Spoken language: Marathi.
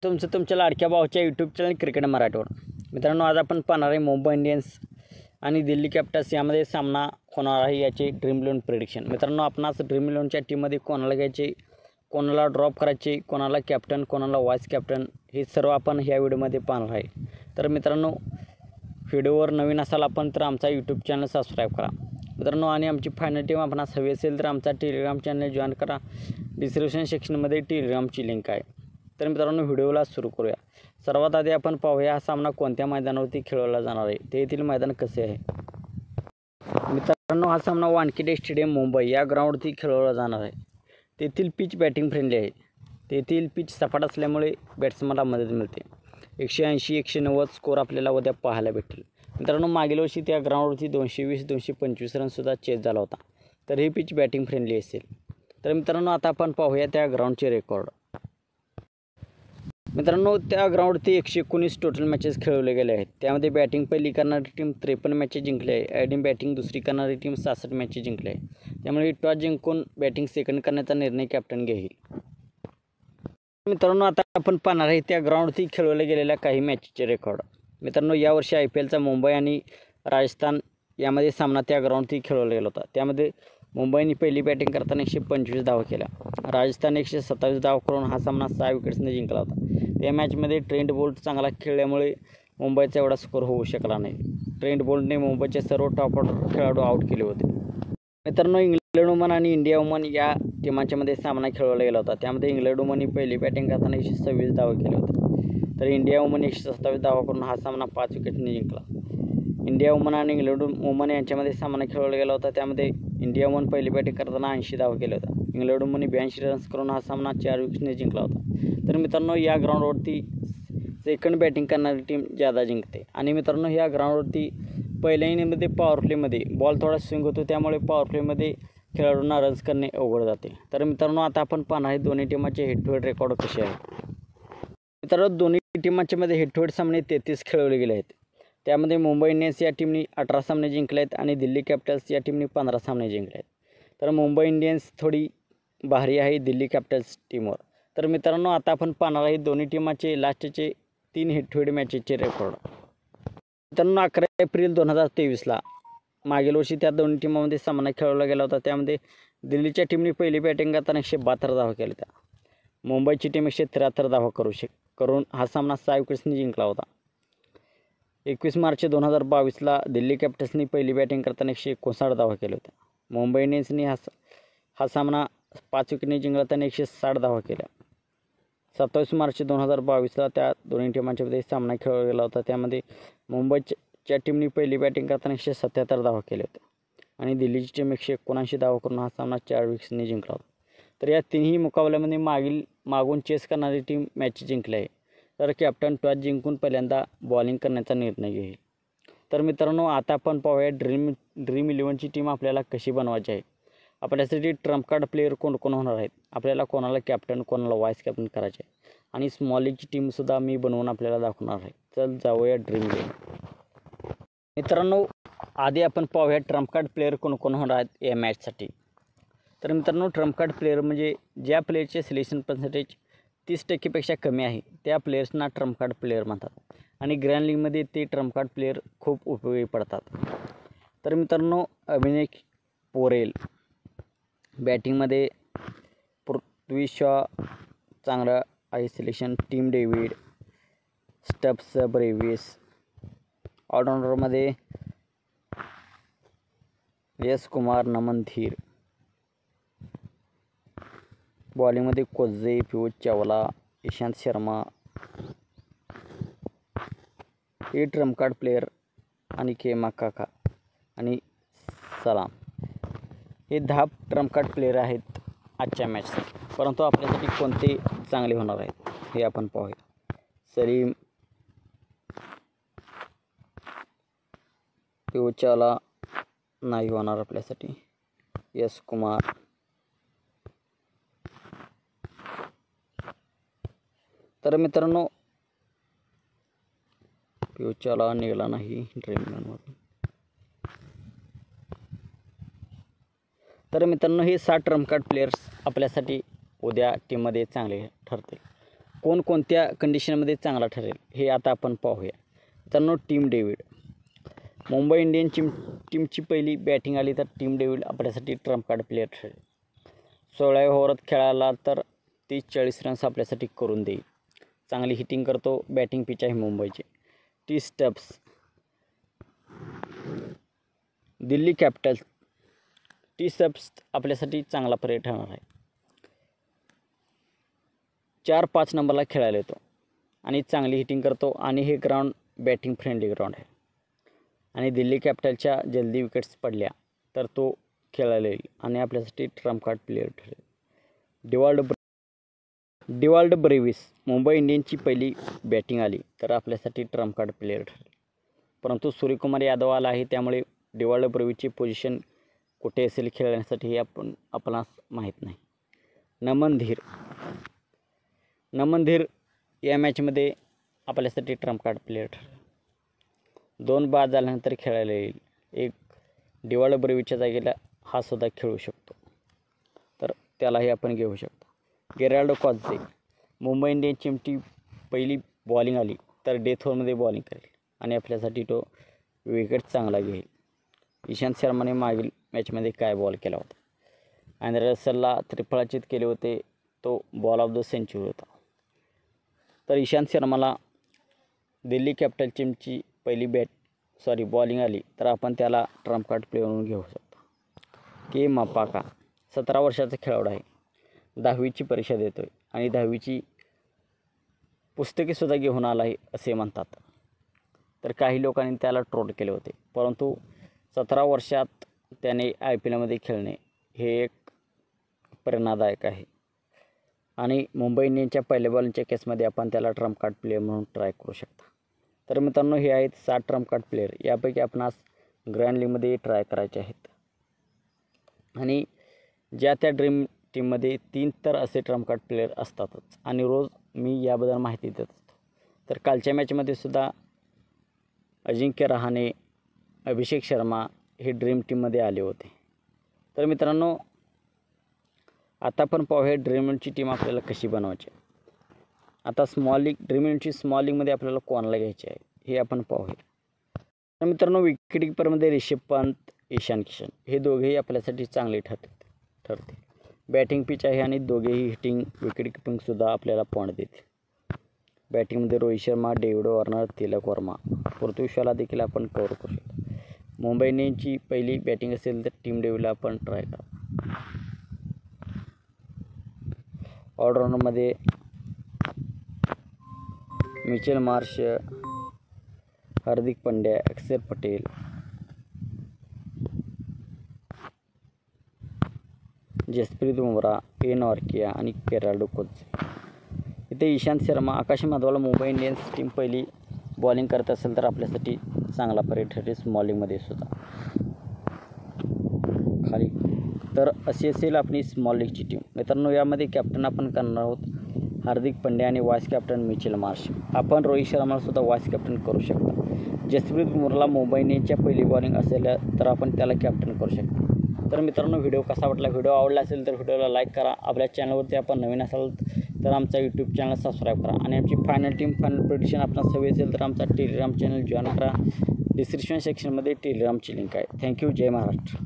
तुमच्या लाडक्या भावाच्या यूट्यूब चॅनल क्रिकेट मराठीवर. मित्रांनो, आज आपण पाहणार आहे मुंबई इंडियन्स आणि दिल्ली कॅपिटल्स यामध्ये सामना होणार आहे याचे ड्रीम 11 प्रेडिक्शन. मित्रांनो, आपणास ड्रीम 11च्या टीममध्ये कोणाला घ्यायचे, कोणाला ड्रॉप करायचे, कोणाला कॅप्टन, कोणाला वाईस कॅप्टन हे सर्व आपण ह्या व्हिडिओमध्ये पाहणार आहे. तर मित्रांनो, व्हिडिओवर नवीन असाल आपण तर आमचा यूट्यूब चॅनल सबस्क्राईब करा मित्रांनो. आणि आमची फायनल टीम आपणास हवी असेल तर आमचा टेलिग्राम चॅनल जॉईन करा. डिस्क्रिप्शन सेक्शनमध्ये टेलिग्रामची लिंक आहे. तर मित्रांनो, व्हिडिओला सुरू करूया. सर्वात आधी आपण पाहूया हा सामना कोणत्या मैदानावरती खेळवला जाणार आहे, ते येथील मैदान कसे आहे. मित्रांनो, हा सामना वानखेडे स्टेडियम मुंबई या ग्राउंडवरती खेळवला जाणार आहे. तेथील पिच बॅटिंग फ्रेंडली आहे. तेथील पिच सपाट असल्यामुळे बॅट्समनला मदत मिळते. 180-190 स्कोर आपल्याला उद्या पाहायला भेटेल. मित्रांनो, मागील वर्षी त्या ग्राउंडवरती 220-225 रनसुद्धा चेस झाला होता. तर ही पिच बॅटिंग फ्रेंडली असेल. तर मित्रांनो, आता आपण पाहूया त्या ग्राउंडचे रेकॉर्ड. मित्रांनो, त्या ग्राउंडवरती 119 टोटल मॅचेस खेळवले गेले आहेत. त्यामध्ये बॅटिंग पहिली करणारी टीम 53 मॅचेस जिंकली आहे. ॲडिंग बॅटिंग दुसरी करणारी टीम 66 मॅचेस जिंकली आहे. त्यामुळे टॉस जिंकून बॅटिंग सेकंड करण्याचा निर्णय कॅप्टन घेईल. मित्रांनो, आता आपण पाहणार आहे त्या ग्राउंडवरती खेळवल्या गेलेल्या काही मॅचेसचे रेकॉर्ड. मित्रांनो, यावर्षी IPLचा मुंबई आणि राजस्थान यामध्ये सामना त्या ग्राउंडवरती खेळवला गेला होता. त्यामध्ये मुंबईने पहिली बॅटिंग करताना 125 धावा केल्या. राजस्थानने 127 धावा करून हा सामना 6 विकेट्सने जिंकला होता. त्या मॅचमध्ये ट्रेंट बोल्ट चांगला खेळल्यामुळे मुंबईचा एवढा स्कोर होऊ शकला नाही. ट्रेंट बोल्टने मुंबईचे सर्व टॉप ऑर्डर खेळाडू आउट केले होते. मित्रांनो, इंग्लंड वुमन आणि इंडिया वुमन या टीमांच्यामध्ये सामना खेळवला गेला होता. त्यामध्ये इंग्लंड वुमनने पहिली बॅटिंग करताना 126 धावा केल्या होत्या. तर इंडिया वुमन 127 धावा करून हा सामना 5 विकेटने जिंकला. इंडिया वुमन आणि इंग्लंड वुमन यांच्यामध्ये सामना खेळवला गेला होता. त्यामध्ये इंडिया वुमन पहिली बॅटिंग करताना 80 धावा केल्या होत्या. इंग्लंड वुमनने 82 रन्स करून हा सामना 4 विकेट्सने जिंकला होता. तर मित्रांनो, या ग्राउंडवरती सेकंड बॅटिंग करणारी टीम ज्यादा जिंकते. आणि मित्रांनो, या ग्राउंडवरती पहिल्या इनिंगमध्ये पॉवर प्लेमध्ये बॉल थोडा स्विंग होतो, त्यामुळे पॉवर प्लेमध्ये खेळाडूंना रन्स करणे अवघड जाते. तर मित्रांनो, आता आपण पाहणार आहे दोन्ही टीमांचे हेड टू हेड रेकॉर्ड कसे आहेत. मित्रांनो, दोन्ही टीमांच्या मध्ये हेड टू हेड सामने 33 खेळवले गेले आहेत. त्यामध्ये मुंबई इंडियन्स या टीमने 18 सामने जिंकले आहेत आणि दिल्ली कॅपिटल्स या टीमने 15 सामने जिंकले आहेत. तर मुंबई इंडियन्स थोडी भारी आहे दिल्ली कॅपिटल्स टीमवर. तर मित्रांनो, आता आपण पाहणार आहे दोन्ही टीमांचे लास्टचे 3 हेड टू हेड मॅचेसचे रेकॉर्ड. मित्रांनो, 11 एप्रिल 2023ला मागील वर्षी त्या दोन्ही टीमांमध्ये सामना खेळवला गेला होता. त्यामध्ये दिल्लीच्या टीमने पहिली बॅटिंग करताना 172 धावा केल्या होत्या. मुंबईची टीम 173 धावा करून हा सामना 6 विकेट्सनी जिंकला होता. 21 मार्च 2022ला दिल्ली कॅपिटल्सनी पहिली बॅटिंग करताना 159 धावा केल्या होत्या. मुंबई इंडियन्सनी हा सामना 5 विकेटने जिंकताना 160 धावा केल्या. 27 मार्च 2022ला त्या दोन्ही टीमांच्यामध्ये सामना खेळवला गेला होता. त्यामध्ये मुंबईच्या टीमने पहिली बॅटिंग करताना 177 धावा केल्या होत्या आणि दिल्लीची टीम 179 धावा करून हा सामना 4 विकेट्सने जिंकला होता. तर या तिन्ही मुकाबल्यामध्ये मागून चेस करणारी टीम मॅच जिंकली आहे. तर कॅप्टन टॉस जिंकून पहिल्यांदा बॉलिंग करण्याचा निर्णय घेईल. तर मित्रांनो, आता आपण पाहूया ड्रीम 11ची टीम आपल्याला कशी बनवायची आहे. आपल्यासाठी ट्रम्प कार्ड प्लेयर कोण होणार आहेत, आपल्याला कोणाला कॅप्टन, कोणाला वाईस कॅप्टन करायचे आहे आणि स्मॉल लीगची टीमसुद्धा मी बनवून आपल्याला दाखवणार आहे. चल जाऊया ड्रीम 11. मित्रांनो, आधी आपण पाहूया ट्रम्प कार्ड प्लेयर कोण होणार आहेत या मॅचसाठी. तर मित्रांनो, ट्रम्प कार्ड प्लेयर म्हणजे ज्या प्लेयरचे सिलेक्शन पर्सेंटेज 30% कमी आहे त्या प्लेयर्सना ट्रम्प कार्ड प्लेयर म्हणतात आणि ग्रँड लीगमध्ये ते ट्रम्प कार्ड प्लेयर खूप उपयोगी पडतात. तर मित्रांनो, अभिषेक पोरेल बॅटिंगमध्ये, पृथ्वी शॉ चांगलं आहे selection, team David, stubs ब्रेव्हिस. ऑलराऊंडरमध्ये Yash Kumar, नमन धीर. बॉलिंगमध्ये कोझे, पीयूष चावला, ईशांत शर्मा हे ट्रम्प कार्ड प्लेयर आणि के माकाका आणि सलाम हे 10 ट्रम्प कार्ड प्लेयर आहेत आजच्या मॅचसाठी. परंतु आपल्यासाठी कोणते चांगले होणार आहेत हे आपण पाहूया. सलीम, पीयूष चावला नाही होणार आपल्यासाठी. यश कुमार, तर मित्रांनो, पीयूष चावला निघाला नाही ड्रीम 11मधून. तर मित्रांनो, हे 7 ट्रम्प कार्ड प्लेयर्स आपल्यासाठी उद्या टीममध्ये चांगले ठरतील. कोणकोणत्या कंडिशनमध्ये चांगला ठरेल हे आता आपण पाहूया. मित्रांनो, टीम डेव्हिड. मुंबई इंडियन टीमची पहिली बॅटिंग आली तर टीम डेव्हिड आपल्यासाठी ट्रम्प कार्ड प्लेयर ठरेल. 16व्या ओव्हरात खेळाला तर 30-40 रन्स आपल्यासाठी करून देईल. चांगली हिटिंग करतो. बॅटिंग पिच आहे मुंबईची. T stubs. Delhi Capitals. T stubs आपल्यासाठी चांगला पर्याय ठरणार आहे. 4-5 नंबरला खेळायला येतो आणि चांगली हिटिंग करतो आणि हे ग्राउंड बॅटिंग फ्रेंडली ग्राउंड आहे. आणि दिल्ली कॅपिटलच्या जल्दी विकेट्स पडल्या तर तो खेळायला येईल आणि आपल्यासाठी ट्रम्प कार्ड प्लेयर ठरेल. डिवॉल्ड ब्रेविस. मुंबई इंडियन्सची पहिली बॅटिंग आली तर आपल्यासाठी ट्रम्प कार्ड प्लेयर ठरेल. परंतु सूर्यकुमार यादव आला आहे, त्यामुळे डिवॉल्ड ब्रेविसची पोझिशन कुठे असेल खेळण्यासाठी हे आपणास माहीत नाही. नमन धीर या मॅचमध्ये आपल्यासाठी ट्रम्प कार्ड प्लेयर ठरेल. 2 बाद झाल्यानंतर खेळायला येईल. एक डिवॉल्ड ब्रेविसच्या जागेला हा सुद्धा खेळू शकतो, तर त्यालाही आपण घेऊ शकतो. गेराल्डो कॉझे. मुंबई इंडियन्सची टीम पहिली बॉलिंग आली तर डेथ ओव्हरमध्ये बॉलिंग करेल आणि आपल्यासाठी तो विकेट चांगला घेईल. ईशांत शर्माने मागील मॅचमध्ये काय बॉल केला होता? अँड्रे रसेलला त्रिफळाचीत केले होते, तो बॉल ऑफ द सेंचुरी होता. तर ईशांत शर्माला दिल्ली कॅपिटल टीमची पहिली बॉलिंग आली तर आपण त्याला ट्रम्प कार्ड प्लेयर म्हणून घेऊ शकतो. के मापाका. 17 वर्षाचा खेळाडू आहे. 10वीची परीक्षा देतो आहे आणि 10वीची पुस्तकेसुद्धा घेऊन आला आहे असे म्हणतात. तर काही लोकांनी त्याला ट्रोल केले होते, परंतु 17 वर्षात त्याने IPLमध्ये खेळणे हे एक प्रेरणादायक आहे. आणि मुंबई इंडियन्सच्या पहिल्या बॉलिंगच्या केसमध्ये आपण त्याला ट्रम्प कार्ड प्लेयर म्हणून ट्राय करू शकता. तर मित्रांनो, हे आहेत 7 ट्रम्प कार्ड प्लेयर. यापैकी आपणास ग्रँड लीगमध्ये ट्राय करायचे आहेत. आणि ज्या त्या ड्रीम टीममध्ये 3 तर असे ट्रम्प कार्ड प्लेयर असतातच आणि रोज मी याबद्दल माहिती देत असतो. तर कालच्या मॅचमध्ये सुद्धा अजिंक्य रहाणे, अभिषेक शर्मा हे ड्रीम टीममध्ये आले होते. तर मित्रांनो, आता आपण पाहूया ड्रीम इलेव्हनची टीम आपल्याला कशी बनवायची. आता ड्रीम इलेव्हनची स्मॉल लीगमध्ये आपल्याला कोणाला घ्यायचे आहे हे आपण पाहूया. तर मित्रांनो, विकेट किपरमध्ये रिषभ पंत, ईशान किशन हे दोघेही आपल्यासाठी चांगले ठरते. बॅटिंग पिच आहे आणि दोघेही हिटिंग विकेट किपिंगसुद्धा आपल्याला पॉईंट देते. बॅटिंगमध्ये रोहित शर्मा, डेव्हिड वॉर्नर, तिलक वर्मा, पृथ्वी शॉला देखील आपण कव्हर करू शकतो. मुंबई इंडियन्सची पहिली बॅटिंग असेल तर टीम डेव्हिडला आपण ट्राय करा. ऑलराऊंडरमध्ये मिचेल मार्श, हार्दिक पांड्या, अक्षर पटेल, जसप्रीत बुमराह, नॉर्किया आणि गेराल्डो कॉझे. इथे ईशांत शर्मा, आकाश मधवाला मुंबई इंडियन्स टीम पहिली बॉलिंग करत असेल तर आपल्यासाठी चांगला पर्याय ठरेल स्मॉल लीगमध्ये सुद्धा. खाली तर अशी असेल आपली स्मॉल लीगची टीम. मित्रांनो, यामध्ये कॅप्टन आपण करणार आहोत हार्दिक पांड्या आणि वाईस कॅप्टन मिचेल मार्श. आपण रोहित शर्मालासुद्धा वाईस कॅप्टन करू शकता. जसप्रीत बुमराहला मुंबई इंडियन्सच्या पहिली बॉलिंग असेल तर आपण त्याला कॅप्टन करू शकतो. तर मित्रांनो, व्हिडिओ कसा वाटला? व्हिडिओ आवडला असेल तर व्हिडिओला लाईक करा. आपल्या चॅनलवरती आपण नवीन असाल तर आमचा यूट्यूब चॅनल सबस्क्राईब करा. आणि आमची फायनल प्रेडिक्शन आपल्याला हवी असेल तर आमचा टेलिग्राम चॅनल जॉईन करा. डिस्क्रिप्शन सेक्शनमध्ये टेलिग्रामची लिंक आहे. थँक्यू. जय महाराष्ट्र.